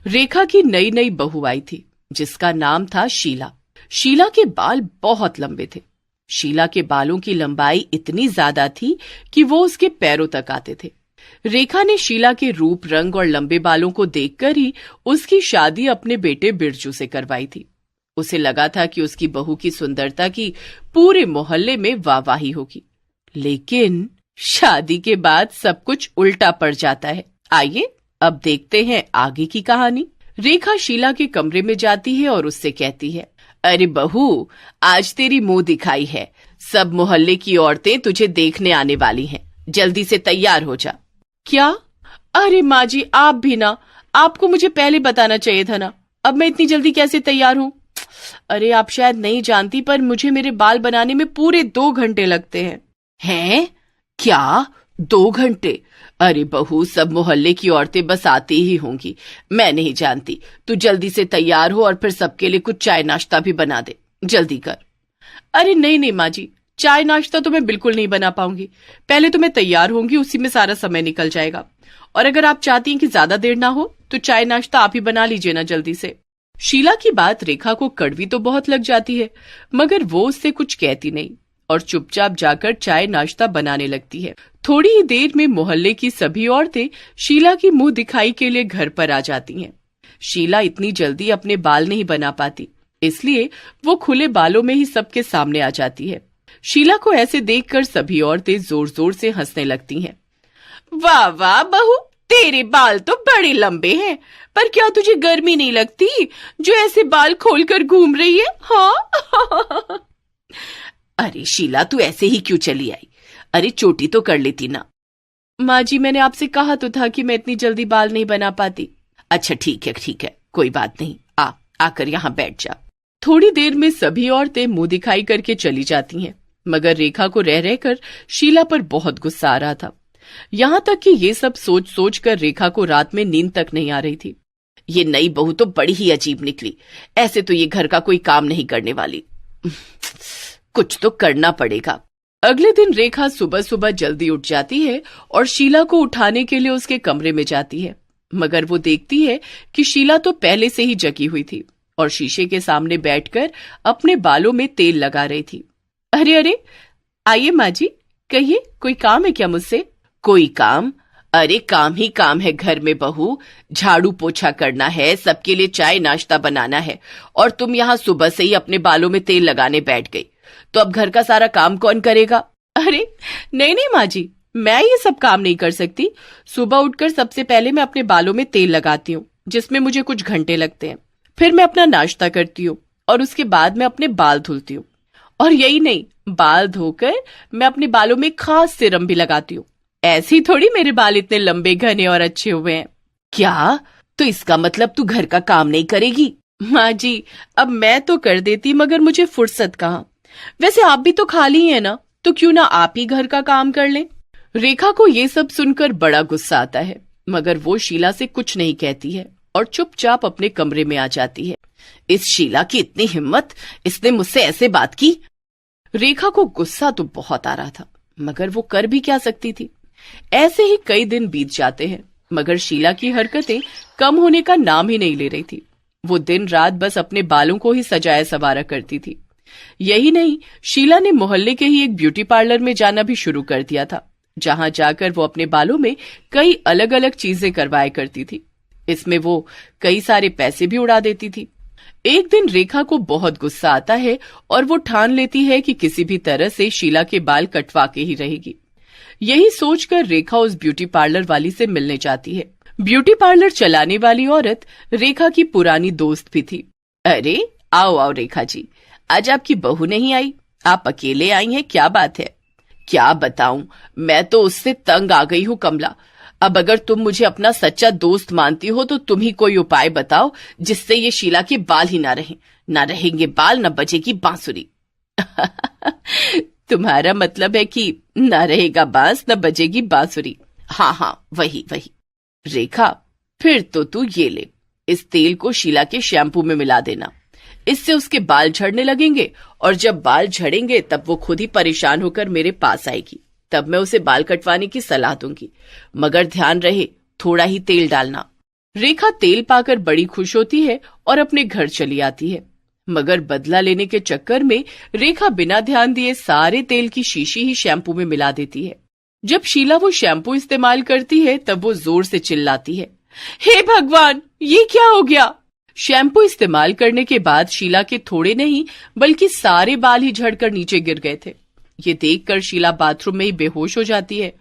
रेखा की नई नई बहू आई थी जिसका नाम था शीला। शीला के बाल बहुत लंबे थे। शीला के बालों की लंबाई इतनी ज्यादा थी कि वो उसके पैरों तक आते थे। रेखा ने शीला के रूप, रंग और लंबे बालों को देखकर ही उसकी शादी अपने बेटे बिरजू से करवाई थी। उसे लगा था कि उसकी बहू की सुंदरता की पूरे मोहल्ले में वाहवाही होगी। लेकिन शादी के बाद सब कुछ उल्टा पड़ जाता है। आइए अब देखते हैं आगे की कहानी। रेखा शीला के कमरे में जाती है और उससे कहती है, अरे बहू, आज तेरी मुंह दिखाई है। सब मोहल्ले की औरतें तुझे देखने आने वाली हैं। जल्दी से तैयार हो जा। क्या? अरे माँ जी, आप भी ना। आपको मुझे पहले बताना चाहिए था ना। अब मैं इतनी जल्दी कैसे तैयार हूँ? अरे आप शायद नहीं जानती, पर मुझे मेरे बाल बनाने में पूरे 2 घंटे लगते हैं। हैं? क्या 2 घंटे? अरे बहू, सब मोहल्ले की औरतें बस आती ही होंगी, मैं नहीं जानती। तू जल्दी से तैयार हो और फिर सबके लिए कुछ चाय नाश्ता भी बना दे। जल्दी कर। अरे नहीं नहीं माँ जी, चाय नाश्ता तो मैं बिल्कुल नहीं बना पाऊंगी। पहले तो मैं तैयार होंगी, उसी में सारा समय निकल जाएगा। और अगर आप चाहती हैं कि ज्यादा देर ना हो तो चाय नाश्ता आप ही बना लीजिए ना जल्दी से। शीला की बात रेखा को कड़वी तो बहुत लग जाती है, मगर वो उससे कुछ कहती नहीं और चुपचाप जाकर चाय नाश्ता बनाने लगती है। थोड़ी ही देर में मोहल्ले की सभी औरतें शीला की मुंह दिखाई के लिए घर पर आ जाती हैं। शीला इतनी जल्दी अपने बाल नहीं बना पाती, इसलिए वो खुले बालों में ही सबके सामने आ जाती है। शीला को ऐसे देखकर सभी औरतें जोर जोर से हंसने लगती हैं। वाह वाह बहू, तेरे बाल तो बड़े लंबे हैं, पर क्या तुझे गर्मी नहीं लगती जो ऐसे बाल खोलकर घूम रही है? हाँ। अरे शीला, तू ऐसे ही क्यों चली आई? अरे चोटी तो कर लेती ना। माँ जी, मैंने आपसे कहा तो था कि मैं इतनी जल्दी बाल नहीं बना पाती। अच्छा ठीक है, कोई बात नहीं। आकर यहाँ बैठ जा। थोड़ी देर में सभी औरतें मुंह दिखाई करके चली जाती हैं, मगर रेखा को रह रहकर शीला पर बहुत गुस्सा आ रहा था। यहाँ तक कि ये सब सोच सोच कर रेखा को रात में नींद तक नहीं आ रही थी। ये नई बहू तो बड़ी ही अजीब निकली। ऐसे तो ये घर का कोई काम नहीं करने वाली। कुछ तो करना पड़ेगा। अगले दिन रेखा सुबह सुबह जल्दी उठ जाती है और शीला को उठाने के लिए उसके कमरे में जाती है, मगर वो देखती है कि शीला तो पहले से ही जगी हुई थी और शीशे के सामने बैठकर अपने बालों में तेल लगा रही थी। अरे अरे, आइए माँ जी, कहिए, कोई काम है क्या मुझसे? कोई काम? अरे काम ही काम है घर में बहू। झाड़ू पोछा करना है, सबके लिए चाय नाश्ता बनाना है, और तुम यहाँ सुबह से ही अपने बालों में तेल लगाने बैठ गई। तो अब घर का सारा काम कौन करेगा? अरे नहीं नहीं माँ जी, मैं ये सब काम नहीं कर सकती। सुबह उठकर सबसे पहले मैं अपने बालों में तेल लगाती हूँ, जिसमें मुझे कुछ घंटे लगते हैं। फिर मैं अपना नाश्ता करती हूँ और उसके बाद मैं अपने बाल धुलती हूँ। और यही नहीं, बाल धोकर मैं अपने बालों में खास सीरम भी लगाती हूँ। ऐसी थोड़ी मेरे बाल इतने लंबे, घने और अच्छे हुए हैं। क्या? तो इसका मतलब तू घर का काम नहीं करेगी? माँ जी, अब मैं तो कर देती, मगर मुझे फुर्सत कहाँ। वैसे आप भी तो खाली हैं ना, तो क्यों ना आप ही घर का काम कर लें। रेखा को ये सब सुनकर बड़ा गुस्सा आता है, मगर वो शीला से कुछ नहीं कहती है और चुपचाप अपने कमरे में आ जाती है। इस शीला की इतनी हिम्मत, इसने मुझसे ऐसे बात की। रेखा को गुस्सा तो बहुत आ रहा था, मगर वो कर भी क्या सकती थी। ऐसे ही कई दिन बीत जाते हैं, मगर शीला की हरकतें कम होने का नाम ही नहीं ले रही थी। वो दिन रात बस अपने बालों को ही सजाया संवारा करती थी। यही नहीं, शीला ने मोहल्ले के ही एक ब्यूटी पार्लर में जाना भी शुरू कर दिया था, जहां जाकर वो अपने बालों में कई अलग अलग चीजें करवाया करती थी। इसमें वो कई सारे पैसे भी उड़ा देती थी। एक दिन रेखा को बहुत गुस्सा आता है और वो ठान लेती है कि किसी भी तरह से शीला के बाल कटवा के ही रहेगी। यही सोचकर रेखा उस ब्यूटी पार्लर वाली से मिलने जाती है। ब्यूटी पार्लर चलाने वाली औरत रेखा की पुरानी दोस्त भी थी। अरे आओ आओ रेखा जी, आज आपकी बहू नहीं आई, आप अकेले आई हैं, क्या बात है? क्या बताऊं, मैं तो उससे तंग आ गई हूँ कमला। अब अगर तुम मुझे अपना सच्चा दोस्त मानती हो तो तुम ही कोई उपाय बताओ जिससे ये शीला के बाल ही ना रहें। ना रहेंगे बाल, ना बजेगी बांसुरी। तुम्हारा मतलब है कि ना रहेगा बांस, ना बजेगी बांसुरी। हाँ, वही। रेखा, फिर तो तू ये ले, इस तेल को शीला के शैम्पू में मिला देना। इससे उसके बाल झड़ने लगेंगे, और जब बाल झड़ेंगे तब वो खुद ही परेशान होकर मेरे पास आएगी। तब मैं उसे बाल कटवाने की सलाह दूंगी, मगर ध्यान रहे थोड़ा ही तेल डालना। रेखा तेल पाकर बड़ी खुश होती है और अपने घर चली आती है, मगर बदला लेने के चक्कर में रेखा बिना ध्यान दिए सारे तेल की शीशी ही शैम्पू में मिला देती है। जब शीला वो शैम्पू इस्तेमाल करती है तब वो जोर से चिल्लाती है, हे भगवान, ये क्या हो गया। शैम्पू इस्तेमाल करने के बाद शीला के थोड़े नहीं बल्कि सारे बाल ही झड़कर नीचे गिर गए थे। ये देखकर शीला बाथरूम में ही बेहोश हो जाती है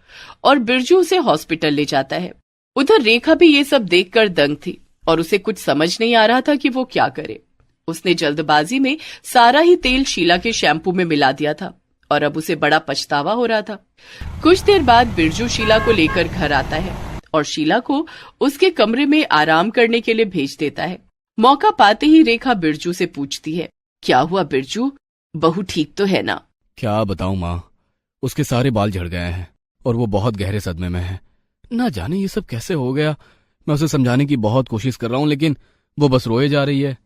और बिरजू उसे हॉस्पिटल ले जाता है। उधर रेखा भी ये सब देखकर दंग थी और उसे कुछ समझ नहीं आ रहा था कि वो क्या करे। उसने जल्दबाजी में सारा ही तेल शीला के शैम्पू में मिला दिया था और अब उसे बड़ा पछतावा हो रहा था। कुछ देर बाद बिरजू शीला को लेकर घर आता है और शीला को उसके कमरे में आराम करने के लिए भेज देता है। मौका पाते ही रेखा बिरजू से पूछती है, क्या हुआ बिरजू, बहू ठीक तो है ना। क्या बताऊं माँ, उसके सारे बाल झड़ गए हैं और वो बहुत गहरे सदमे में है। ना जाने ये सब कैसे हो गया। मैं उसे समझाने की बहुत कोशिश कर रहा हूँ लेकिन वो बस रोए जा रही है।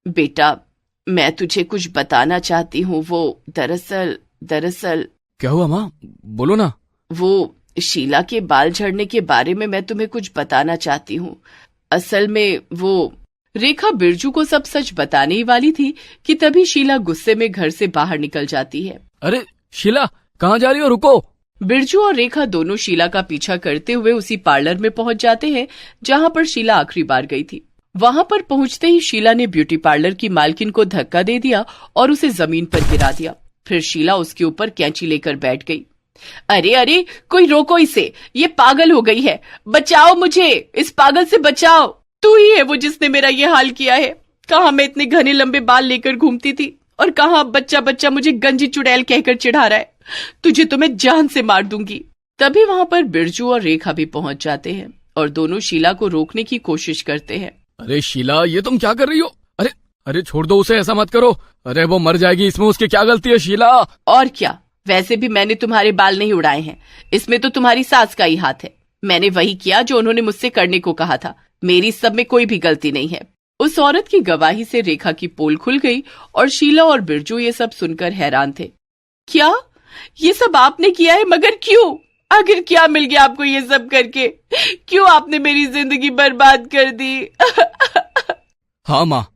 बेटा, मैं तुझे कुछ बताना चाहती हूँ। वो दरअसल क्या हुआ माँ, बोलो ना। वो शीला के बाल झड़ने के बारे में मैं तुम्हें कुछ बताना चाहती हूँ। असल में वो रेखा बिरजू को सब सच बताने ही वाली थी कि तभी शीला गुस्से में घर से बाहर निकल जाती है। अरे शीला, कहाँ जा रही हो, रुको। बिरजू और रेखा दोनों शीला का पीछा करते हुए उसी पार्लर में पहुंच जाते हैं जहां पर शीला आखिरी बार गई थी। वहां पर पहुंचते ही शीला ने ब्यूटी पार्लर की मालकिन को धक्का दे दिया और उसे जमीन पर गिरा दिया। फिर शीला उसके ऊपर कैंची लेकर बैठ गई। अरे अरे, कोई रोको इसे, ये पागल हो गई है, बचाओ मुझे, इस पागल से बचाओ। तू ही है वो जिसने मेरा ये हाल किया है। कहाँ मैं इतने घने लंबे बाल लेकर घूमती थी और कहाँ बच्चा बच्चा मुझे गंजी चुड़ैल कहकर चिढ़ा रहा है। तुझे तो मैं जान से मार दूंगी। तभी वहां पर बिरजू और रेखा भी पहुंच जाते हैं और दोनों शीला को रोकने की कोशिश करते हैं। अरे शीला, ये तुम क्या कर रही हो। अरे अरे छोड़ दो उसे, ऐसा मत करो। अरे वो मर जाएगी, इसमें उसकी क्या गलती है शीला। और क्या, वैसे भी मैंने तुम्हारे बाल नहीं उड़ाए हैं, इसमें तो तुम्हारी सास का ही हाथ है। मैंने वही किया जो उन्होंने मुझसे करने को कहा था। मेरी सब में कोई भी गलती नहीं है। उस औरत की गवाही से रेखा की पोल खुल गई और शीला और बिरजू ये सब सुनकर हैरान थे। क्या ये सब आपने किया है, मगर क्यों? आखिर क्या मिल गया आपको ये सब करके? क्यों आपने मेरी जिंदगी बर्बाद कर दी? हाँ माँ,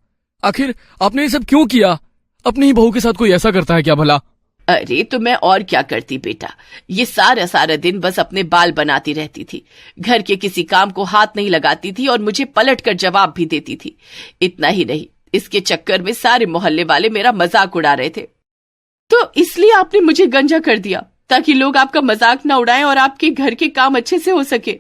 आखिर आपने ये सब क्यों किया? अपनी ही बहू के साथ कोई ऐसा करता है क्या भला? अरे तो मैं और क्या करती बेटा, ये सारा सारा दिन बस अपने बाल बनाती रहती थी, घर के किसी काम को हाथ नहीं लगाती थी और मुझे पलट कर जवाब भी देती थी। इतना ही नहीं, इसके चक्कर में सारे मोहल्ले वाले मेरा मजाक उड़ा रहे थे। तो इसलिए आपने मुझे गंजा कर दिया ताकि लोग आपका मजाक न उड़ाएं और आपके घर के काम अच्छे से हो सके।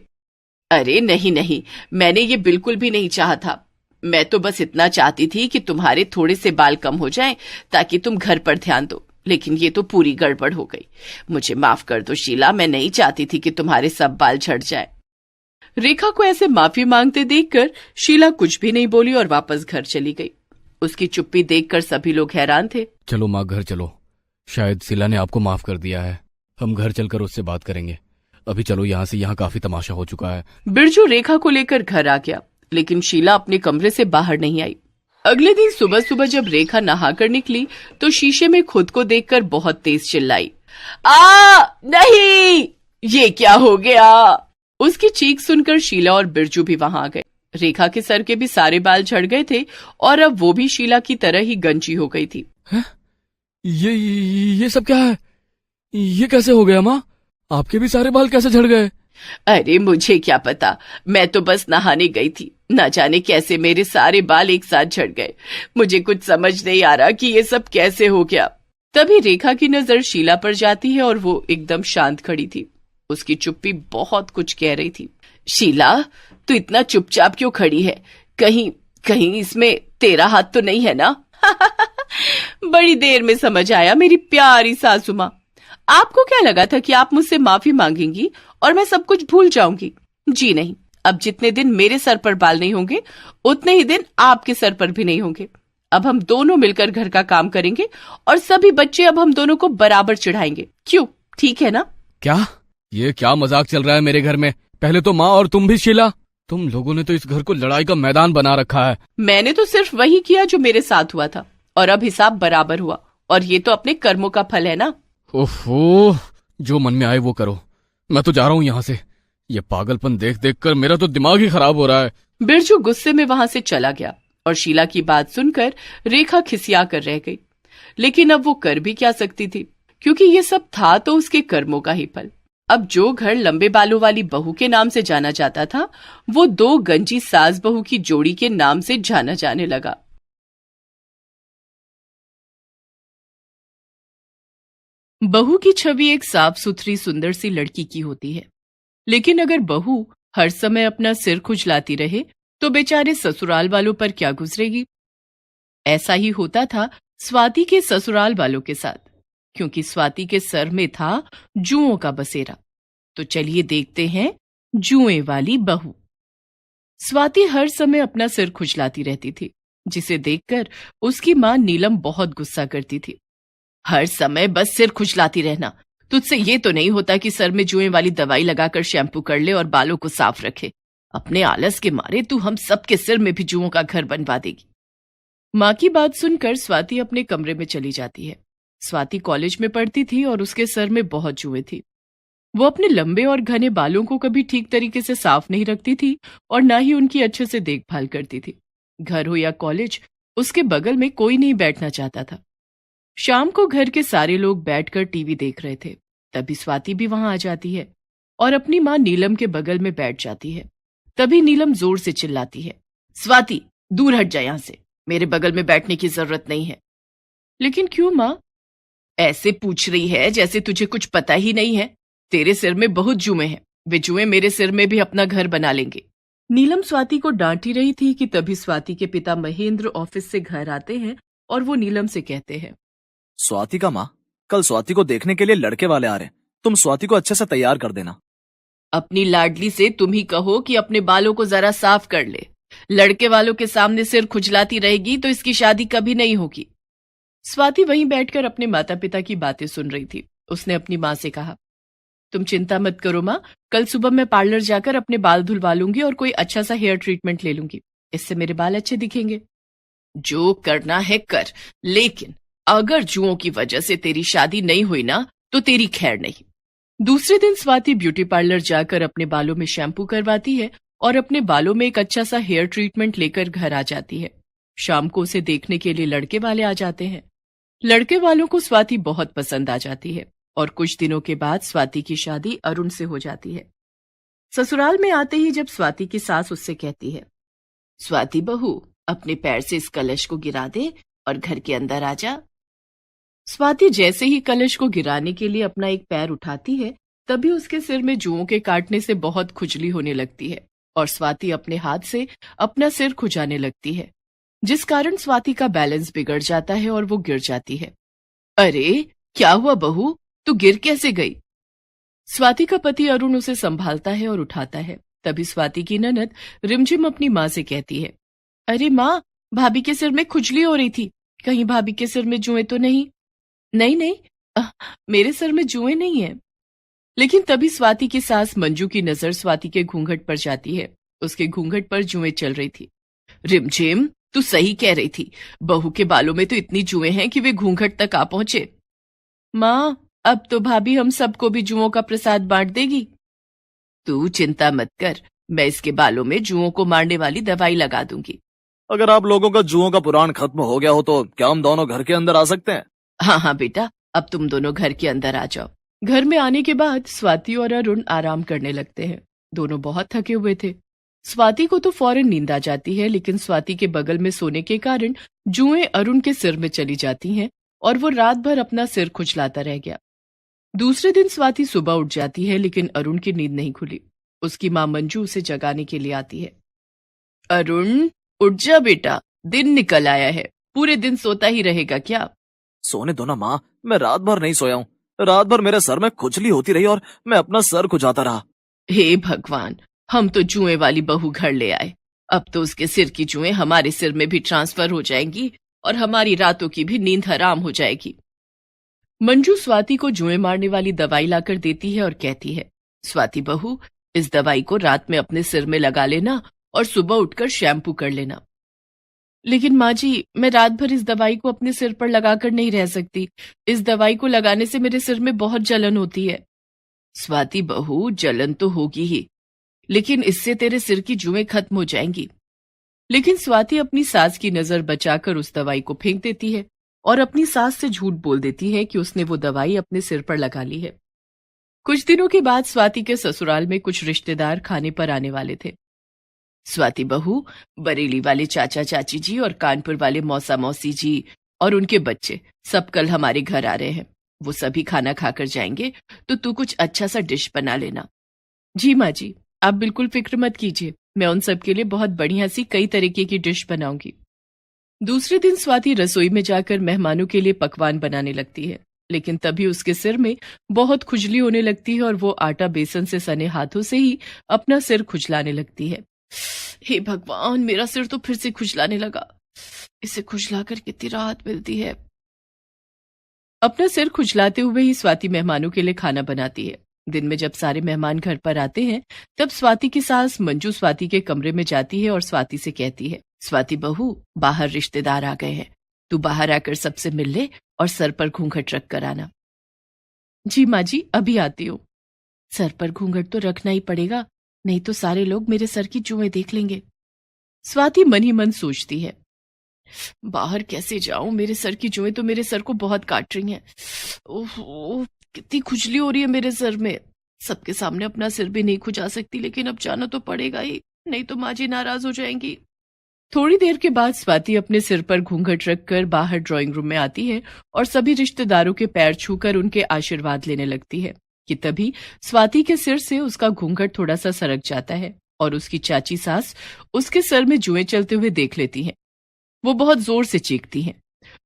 अरे नहीं नहीं, मैंने ये बिल्कुल भी नहीं चाहा था। मैं तो बस इतना चाहती थी कि तुम्हारे थोड़े से बाल कम हो जाएं ताकि तुम घर पर ध्यान दो, लेकिन ये तो पूरी गड़बड़ हो गई। मुझे माफ कर दो शीला, मैं नहीं चाहती थी कि तुम्हारे सब बाल झड़ जाए। रेखा को ऐसे माफी मांगते देखकर शीला कुछ भी नहीं बोली और वापस घर चली गई। उसकी चुप्पी देखकर सभी लोग हैरान थे। चलो माँ, घर चलो, शायद शीला ने आपको माफ कर दिया है। हम घर चलकर उससे बात करेंगे। अभी चलो यहाँ से, यहाँ काफी तमाशा हो चुका है। बिरजू रेखा को लेकर घर आ गया, लेकिन शीला अपने कमरे से बाहर नहीं आई। अगले दिन सुबह सुबह जब रेखा नहाकर निकली तो शीशे में खुद को देखकर बहुत तेज चिल्लाई, नहीं, ये क्या हो गया। उसकी चीख सुनकर शीला और बिरजू भी वहां आ गए। रेखा के सर के भी सारे बाल झड़ गए थे और अब वो भी शीला की तरह ही गंजी हो गई थी। ये सब क्या है? ये कैसे हो गया माँ? आपके भी सारे बाल कैसे झड़ गए? अरे मुझे क्या पता, मैं तो बस नहाने गई थी, न जाने कैसे मेरे सारे बाल एक साथ झड़ गए। मुझे कुछ समझ नहीं आ रहा कि ये सब कैसे हो गया। तभी रेखा की नजर शीला पर जाती है और वो एकदम शांत खड़ी थी। उसकी चुप्पी बहुत कुछ कह रही थी। शीला, तू इतना चुपचाप क्यों खड़ी है? कहीं इसमें तेरा हाथ तो नहीं है ना? बड़ी देर में समझ आया मेरी प्यारी सासू माँ। आपको क्या लगा था कि आप मुझसे माफी मांगेंगी और मैं सब कुछ भूल जाऊंगी? जी नहीं, अब जितने दिन मेरे सर पर बाल नहीं होंगे उतने ही दिन आपके सर पर भी नहीं होंगे। अब हम दोनों मिलकर घर का काम करेंगे और सभी बच्चे अब हम दोनों को बराबर चिढ़ाएंगे। क्यों, ठीक है ना? क्या ये क्या मजाक चल रहा है मेरे घर में? पहले तो माँ और तुम भी शीला, तुम लोगों ने तो इस घर को लड़ाई का मैदान बना रखा है। मैंने तो सिर्फ वही किया जो मेरे साथ हुआ था और अब हिसाब बराबर हुआ, और ये तो अपने कर्मों का फल है ना। ओहो, जो मन में आए वो करो। मैं तो जा रहा हूँ यहाँ से। ये पागलपन देख देख कर मेरा तो दिमाग ही खराब हो रहा है। बिरजू गुस्से में वहां से चला गया और शीला की बात सुनकर रेखा खिसिया कर रह गई। लेकिन अब वो कर भी क्या सकती थी, क्योंकि ये सब था तो उसके कर्मों का ही फल। अब जो घर लंबे बालों वाली बहू के नाम से जाना जाता था, वो दो गंजी सास बहू की जोड़ी के नाम से जाना जाने लगा। बहू की छवि एक साफ सुथरी सुंदर सी लड़की की होती है, लेकिन अगर बहू हर समय अपना सिर खुजलाती रहे तो बेचारे ससुराल वालों पर क्या गुजरेगी। ऐसा ही होता था स्वाति के ससुराल वालों के साथ, क्योंकि स्वाति के सर में था जुओं का बसेरा। तो चलिए देखते हैं जुएं वाली बहू। स्वाति हर समय अपना सिर खुजलाती रहती थी, जिसे देखकर उसकी मां नीलम बहुत गुस्सा करती थी। हर समय बस सिर खुजलाती रहना, तुझसे ये तो नहीं होता कि सर में जुएं वाली दवाई लगाकर शैम्पू कर ले और बालों को साफ रखे। अपने आलस के मारे तू हम सबके सिर में भी जुओं का घर बनवा देगी। मां की बात सुनकर स्वाति अपने कमरे में चली जाती है। स्वाति कॉलेज में पढ़ती थी और उसके सर में बहुत जुएं थी। वो अपने लंबे और घने बालों को कभी ठीक तरीके से साफ नहीं रखती थी और ना ही उनकी अच्छे से देखभाल करती थी। घर हो या कॉलेज, उसके बगल में कोई नहीं बैठना चाहता था। शाम को घर के सारे लोग बैठकर टीवी देख रहे थे, तभी स्वाति भी वहां आ जाती है और अपनी मां नीलम के बगल में बैठ जाती है। तभी नीलम जोर से चिल्लाती है, स्वाति दूर हट जा यहां से, मेरे बगल में बैठने की जरूरत नहीं है। लेकिन क्यों मां? ऐसे पूछ रही है जैसे तुझे कुछ पता ही नहीं है। तेरे सिर में बहुत जुएं हैं, वे जुएं मेरे सिर में भी अपना घर बना लेंगे। नीलम स्वाति को डांट ही रही थी कि तभी स्वाति के पिता महेंद्र ऑफिस से घर आते हैं और वो नीलम से कहते हैं, स्वाति का माँ, कल स्वाति को देखने के लिए लड़के वाले आ रहे हैं, तुम स्वाति को अच्छे से तैयार कर देना। अपनी लाडली से तुम ही कहो कि अपने बालों को जरा साफ कर ले। लड़के वालों के सामने सिर खुजलाती रहेगी तो इसकी शादी कभी नहीं होगी। स्वाति वहीं बैठकर अपने माता पिता की बातें सुन रही थी। उसने अपनी माँ से कहा, तुम चिंता मत करो माँ, कल सुबह मैं पार्लर जाकर अपने बाल धुलवा लूंगी और कोई अच्छा सा हेयर ट्रीटमेंट ले लूंगी, इससे मेरे बाल अच्छे दिखेंगे। जो करना है कर, लेकिन अगर जुओं की वजह से तेरी शादी नहीं हुई ना तो तेरी खैर नहीं। दूसरे दिन स्वाति ब्यूटी पार्लर जाकर अपने बालों में शैम्पू करवाती है और अपने बालों में एक अच्छा सा हेयर ट्रीटमेंट लेकर घर आ जाती है। शाम को उसे देखने के लिए लड़के वाले आ जाते हैं। लड़के वालों को स्वाति बहुत पसंद आ जाती है और कुछ दिनों के बाद स्वाति की शादी अरुण से हो जाती है। ससुराल में आते ही जब स्वाति की सास उससे कहती है, स्वाति बहू अपने पैर से इस कलश को गिरा दे और घर के अंदर आ जा। स्वाति जैसे ही कलश को गिराने के लिए अपना एक पैर उठाती है, तभी उसके सिर में जुओं के काटने से बहुत खुजली होने लगती है और स्वाति अपने हाथ से अपना सिर खुजाने लगती है, जिस कारण स्वाति का बैलेंस बिगड़ जाता है और वो गिर जाती है। अरे क्या हुआ बहू, तू गिर कैसे गई? स्वाति का पति अरुण उसे संभालता है और उठाता है। तभी स्वाति की ननद रिमझिम अपनी माँ से कहती है, अरे माँ, भाभी के सिर में खुजली हो रही थी, कहीं भाभी के सिर में जुएं तो नहीं? नहीं नहीं, मेरे सिर में जुएं नहीं है। लेकिन तभी स्वाति की सास मंजू की नजर स्वाति के घूंघट पर जाती है। उसके घूंघट पर जुएं चल रही थी। रिमझिम, तू सही कह रही थी, बहू के बालों में तो इतनी जुएं हैं कि वे घूंघट तक आ पहुंचे। माँ, अब तो भाभी हम सबको भी जुओं का प्रसाद बांट देगी। तू चिंता मत कर, मैं इसके बालों में जुओं को मारने वाली दवाई लगा दूंगी। अगर आप लोगों का जुओं का पुराण खत्म हो गया हो तो क्या हम दोनों घर के अंदर आ सकते हैं? हाँ हाँ बेटा, अब तुम दोनों घर के अंदर आ जाओ। घर में आने के बाद स्वाति और अरुण आराम करने लगते हैं। दोनों बहुत थके हुए थे। स्वाति को तो फौरन नींद आ जाती है, लेकिन स्वाति के बगल में सोने के कारण जुएं अरुण के सिर में चली जाती हैं और वो रात भर अपना सिर खुजलाता रह गया। दूसरे दिन स्वाति सुबह उठ जाती है, लेकिन अरुण की नींद नहीं खुली। उसकी मां मंजू उसे जगाने के लिए आती है। अरुण, उठ जा बेटा, दिन निकल आया है, पूरे दिन सोता ही रहेगा क्या? सोने दो ना माँ, मैं रात भर नहीं सोया हूँ। रात भर मेरे सर में खुजली होती रही और मैं अपना सर खुजाता रहा। हे भगवान, हम तो जुएं वाली बहू घर ले आए। अब तो उसके सिर की जुएं हमारे सिर में भी ट्रांसफर हो जाएंगी और हमारी रातों की भी नींद हराम हो जाएगी। मंजू स्वाति को जुएं मारने वाली दवाई लाकर देती है और कहती है, स्वाति बहू, इस दवाई को रात में अपने सिर में लगा लेना और सुबह उठकर शैम्पू कर लेना। लेकिन माँ जी, मैं रात भर इस दवाई को अपने सिर पर लगाकर नहीं रह सकती। इस दवाई को लगाने से मेरे सिर में बहुत जलन होती है। स्वाति बहू, जलन तो होगी ही, लेकिन इससे तेरे सिर की जुएं खत्म हो जाएंगी। लेकिन स्वाति अपनी सास की नजर बचाकर उस दवाई को फेंक देती है और अपनी सास से झूठ बोल देती है कि उसने वो दवाई अपने सिर पर लगा ली है। कुछ दिनों के बाद स्वाति के ससुराल में कुछ रिश्तेदार खाने पर आने वाले थे। स्वाति बहू, बरेली वाले चाचा चाची जी और कानपुर वाले मौसा मौसी जी और उनके बच्चे सब कल हमारे घर आ रहे हैं। वो सभी खाना खाकर जाएंगे, तो तू कुछ अच्छा सा डिश बना लेना। जी माँ जी, आप बिल्कुल फिक्र मत कीजिए, मैं उन सब के लिए बहुत बढ़िया सी कई तरीके की डिश बनाऊंगी। दूसरे दिन स्वाति रसोई में जाकर मेहमानों के लिए पकवान बनाने लगती है, लेकिन तभी उसके सिर में बहुत खुजली होने लगती है और वो आटा बेसन से सने हाथों से ही अपना सिर खुजलाने लगती है। हे भगवान, मेरा सिर तो फिर से खुजलाने लगा। इसे खुजलाकर कितनी राहत मिलती है। अपना सिर खुजलाते हुए ही स्वाति मेहमानों के लिए खाना बनाती है। दिन में जब सारे मेहमान घर पर आते हैं, तब स्वाति की सास मंजू स्वाति के कमरे में जाती है और स्वाति से कहती है, स्वाति बहू, बाहर रिश्तेदार आ गए हैं, तू बाहर आकर सबसे मिल ले और सर पर घूंघट रख कर आना। जी माँ जी, अभी आती हूँ। सर पर घूंघट तो रखना ही पड़ेगा, नहीं तो सारे लोग मेरे सर की जुएं देख लेंगे। स्वाति मन ही मन सोचती है, बाहर कैसे जाऊं, मेरे सर की जुएं तो मेरे सर को बहुत काट रही हैं। ओह, कितनी खुजली हो रही है मेरे सर में। सबके सामने अपना सिर भी नहीं खुजा सकती, लेकिन अब जाना तो पड़ेगा ही, नहीं तो माँ जी नाराज हो जाएंगी। थोड़ी देर के बाद स्वाति अपने सिर पर घूंघट रखकर बाहर ड्राइंग रूम में आती है और सभी रिश्तेदारों के पैर छूकर उनके आशीर्वाद लेने लगती है कि तभी स्वाति के सिर से उसका घूंघट थोड़ा सा सरक जाता है और उसकी चाची सास उसके सर में जुएं चलते हुए देख लेती हैं। वो बहुत जोर से चीखती हैं,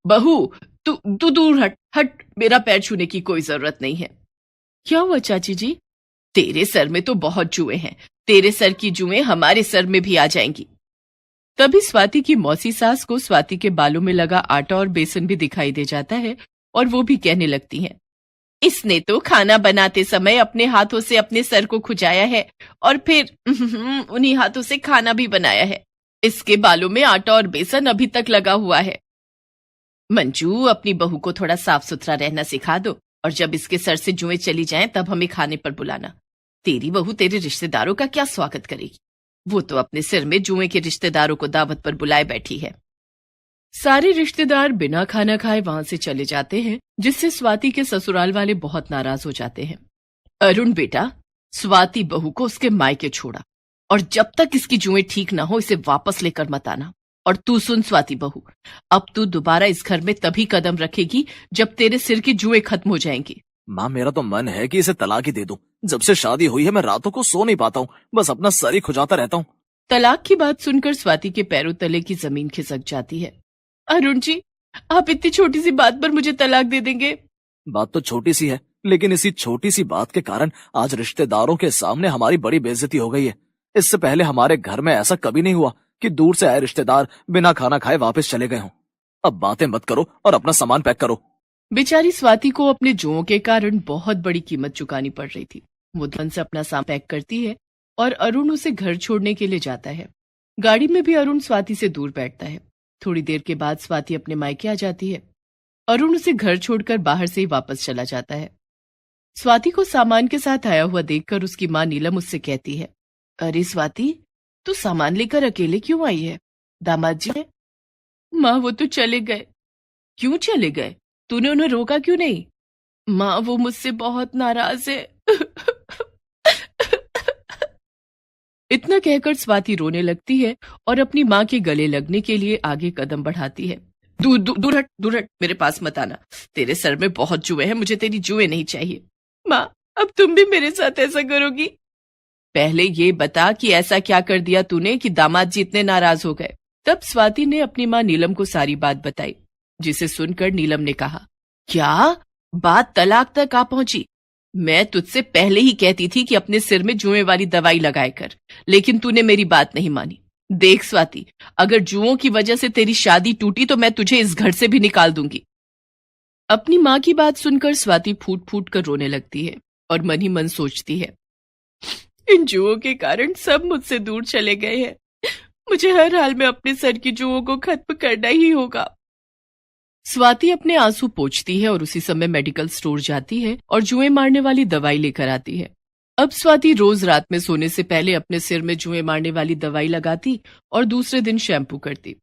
बहू, तू दूर हट हट, मेरा पैर छूने की कोई जरूरत नहीं है। क्या हुआ चाची जी? तेरे सर में तो बहुत जुएं हैं, तेरे सर की जुएं हमारे सर में भी आ जाएंगी। तभी स्वाति की मौसी सास को स्वाति के बालों में लगा आटा और बेसन भी दिखाई दे जाता है और वो भी कहने लगती हैं, इसने तो खाना बनाते समय अपने हाथों से अपने सर को खुजाया है और फिर उन्हीं हाथों से खाना भी बनाया है। इसके बालों में आटा और बेसन अभी तक लगा हुआ है। मंजू, अपनी बहू को थोड़ा साफ सुथरा रहना सिखा दो और जब इसके सर से जुएं चली जाएं तब हमें खाने पर बुलाना। तेरी बहू तेरे रिश्तेदारों का क्या स्वागत करेगी? वो तो अपने सिर में जुएं के रिश्तेदारों को दावत पर बुलाए बैठी है। सारे रिश्तेदार बिना खाना खाए वहां से चले जाते हैं, जिससे स्वाति के ससुराल वाले बहुत नाराज हो जाते हैं। अरुण बेटा, स्वाति बहू को उसके मायके छोड़ा और जब तक इसकी जुएं ठीक ना हो इसे वापस लेकर मत आना। और तू सुन स्वाति बहू, अब तू दोबारा इस घर में तभी कदम रखेगी जब तेरे सिर की जुएं खत्म हो जाएंगी। माँ, मेरा तो मन है कि इसे तलाक ही दे दूं। जब से शादी हुई है मैं रातों को सो नहीं पाता हूँ, बस अपना सर ही खुजाता रहता हूँ। तलाक की बात सुनकर स्वाति के पैरों तले की जमीन खिसक जाती है। अरुण जी, आप इतनी छोटी सी बात पर मुझे तलाक दे देंगे? बात तो छोटी सी है, लेकिन इसी छोटी सी बात के कारण आज रिश्तेदारों के सामने हमारी बड़ी बेइज्जती हो गई है। इससे पहले हमारे घर में ऐसा कभी नहीं हुआ कि दूर से आए रिश्तेदार बिना खाना खाए वापस चले गए हों। अब बातें मत करो और अपना सामान पैक करो। बेचारी स्वाति को अपने जुओं के कारण बहुत बड़ी कीमत चुकानी पड़ रही थी। वो धन से अपना सामान पैक करती है और अरुण उसे घर छोड़ने के लिए जाता है। गाड़ी में भी अरुण स्वाति से दूर बैठता है। थोड़ी देर के बाद स्वाति अपने मायके आ जाती है। अरुण उसे घर छोड़कर बाहर से ही वापस चला जाता है। स्वाति को सामान के साथ आया हुआ देखकर उसकी माँ नीलम उससे कहती है, अरे स्वाति, तू सामान लेकर अकेले क्यों आई है? दामाद जी है? माँ, वो तो चले गए। क्यों चले गए? तूने उन्हें रोका क्यों नहीं? माँ, वो मुझसे बहुत नाराज है। इतना कहकर स्वाति रोने लगती है और अपनी माँ के गले लगने के लिए आगे कदम बढ़ाती है। दूर हट, मेरे पास मत आना। तेरे सर में बहुत जुएं हैं, मुझे तेरी जुएं नहीं चाहिए। माँ, अब तुम भी मेरे साथ ऐसा करोगी? पहले ये बता कि ऐसा क्या कर दिया तूने कि दामाद जी इतने नाराज हो गए। तब स्वाति ने अपनी माँ नीलम को सारी बात बताई, जिसे सुनकर नीलम ने कहा, क्या बात तलाक तक आ पहुंची? मैं तुझसे पहले ही कहती थी कि अपने सिर में जुएं वाली दवाई लगाए कर, लेकिन तूने मेरी बात नहीं मानी। देख स्वाति, अगर जुओं की वजह से तेरी शादी टूटी तो मैं तुझे इस घर से भी निकाल दूंगी। अपनी माँ की बात सुनकर स्वाति फूट फूट कर रोने लगती है और मन ही मन सोचती है, इन जुओं के कारण सब मुझसे दूर चले गए हैं। मुझे हर हाल में अपने सर की जुओं को खत्म करना ही होगा। स्वाति अपने आंसू पोंछती है और उसी समय मेडिकल स्टोर जाती है और जुएं मारने वाली दवाई लेकर आती है। अब स्वाति रोज रात में सोने से पहले अपने सिर में जुएं मारने वाली दवाई लगाती और दूसरे दिन शैम्पू करती।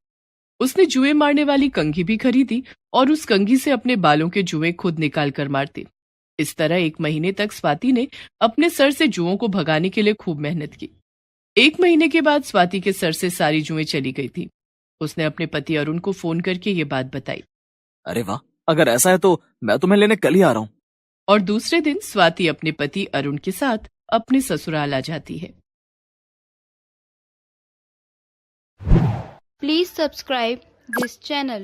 उसने जुएं मारने वाली कंघी भी खरीदी और उस कंघी से अपने बालों के जुएं खुद निकाल कर मारती। इस तरह 1 महीने तक स्वाति ने अपने सर से जुओं को भगाने के लिए खूब मेहनत की। 1 महीने के बाद स्वाति के सर से सारी जुएं चली गई थी। उसने अपने पति अरुण को फोन करके ये बात बताई। अरे वाह, अगर ऐसा है तो मैं तुम्हें लेने कल ही आ रहा हूँ। और दूसरे दिन स्वाति अपने पति अरुण के साथ अपने ससुराल आ जाती है। Please subscribe this channel.